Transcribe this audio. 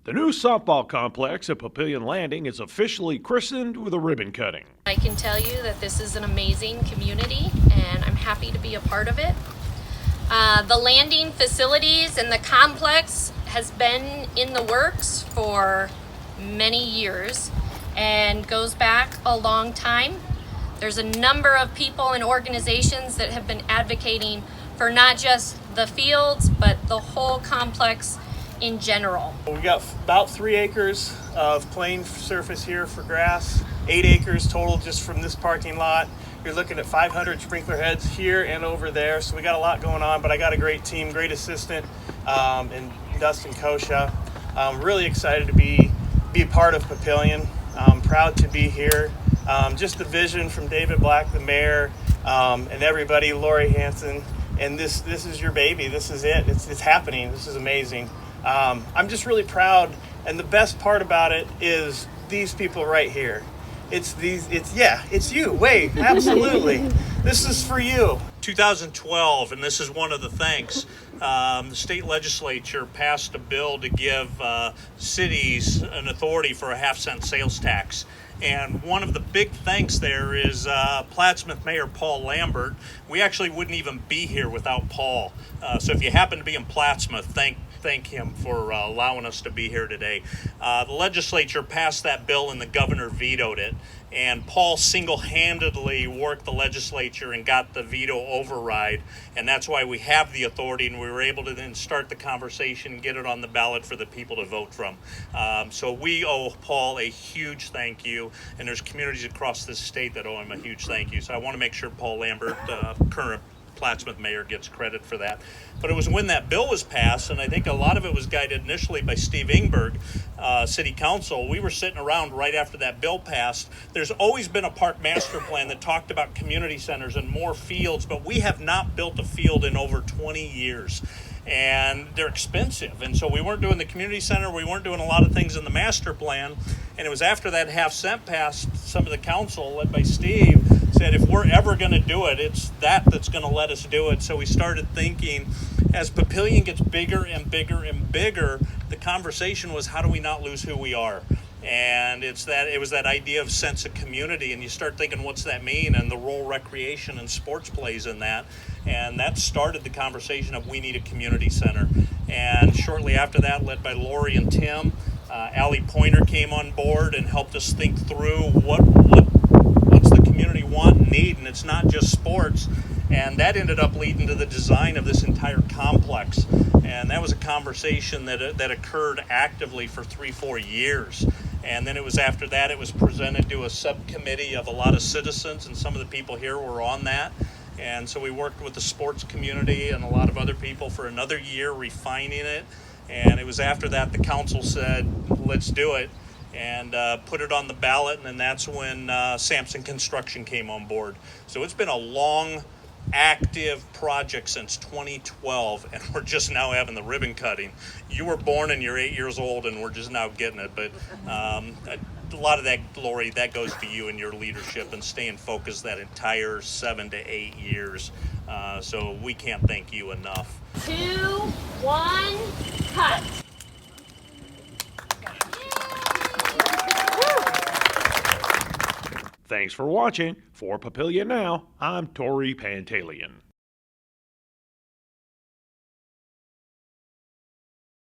The new softball complex at Papillion Landing is officially christened with a ribbon cutting. I can tell you that this is an amazing community and I'm happy to be a part of it. The landing facilities and the complex has been in the works for many years and goes back a long time. There's a number of people and organizations that have been advocating for not just the fields, but the whole complex in general. We got about 3 acres of playing surface here for grass, 8 acres total just from this parking lot. You're looking at 500 sprinkler heads here and over there, so we got a lot going on, but I got a great team, great assistant, and Dustin Kosha. I'm really excited to be a part of Papillion. I'm proud to be here. Just the vision from David Black, the mayor, and everybody, Lori Hanson, and this is your baby. This is it. It's happening. This is amazing. I'm just really proud, and the best part about it is these people right here. It's you. Wait, absolutely. This is for you. 2012, and this is one of the thanks. The state legislature passed a bill to give cities an authority for a half-cent sales tax. And one of the big thanks there is Plattsmouth Mayor Paul Lambert. We actually wouldn't even be here without Paul. So if you happen to be in Plattsmouth, thank him for allowing us to be here today. The legislature passed that bill and the governor vetoed it. And Paul single-handedly worked the legislature and got the veto override. And that's why we have the authority, and we were able to then start the conversation and get it on the ballot for the people to vote from. So we owe Paul a huge thank you. And there's communities across this state that owe him a huge thank you. So I want to make sure Paul Lambert, current Plattsmouth mayor, gets credit for that. But it was when that bill was passed, and I think a lot of it was guided initially by Steve Ingberg, city council. We were sitting around right after that bill passed. There's always been a park master plan that talked about community centers and more fields, but we have not built a field in over 20 years. And they're expensive. And so we weren't doing the community center. We weren't doing a lot of things in the master plan. And it was after that half-cent passed, some of the council, led by Steve, said if we're ever going to do it, it's that's going to let us do it. So we started thinking, as Papillion gets bigger and bigger and bigger, the conversation was, how do we not lose who we are? And it was that idea of sense of community, and you start thinking, what's that mean, and the role recreation and sports plays in that. And that started the conversation of we need a community center. And shortly after that, led by Lori and Tim, Allie Pointer came on board and helped us think through what's the community want and need, and it's not just sports. And that ended up leading to the design of this entire complex. And that was a conversation that occurred actively for 3-4 years. And then it was after that, it was presented to a subcommittee of a lot of citizens, and some of the people here were on that. And so we worked with the sports community and a lot of other people for another year refining it. And it was after that the council said, let's do it, and put it on the ballot. And then that's when Sampson Construction came on board. So it's been a long, active project since 2012, and we're just now having the ribbon cutting. You were born and you're 8 years old, and we're just now getting it. But a lot of that glory, that goes to you and your leadership and staying focused that entire 7 to 8 years. So we can't thank you enough. 2, 1, cut. Thanks for watching. For Papillion Now, I'm Tori Pantalian.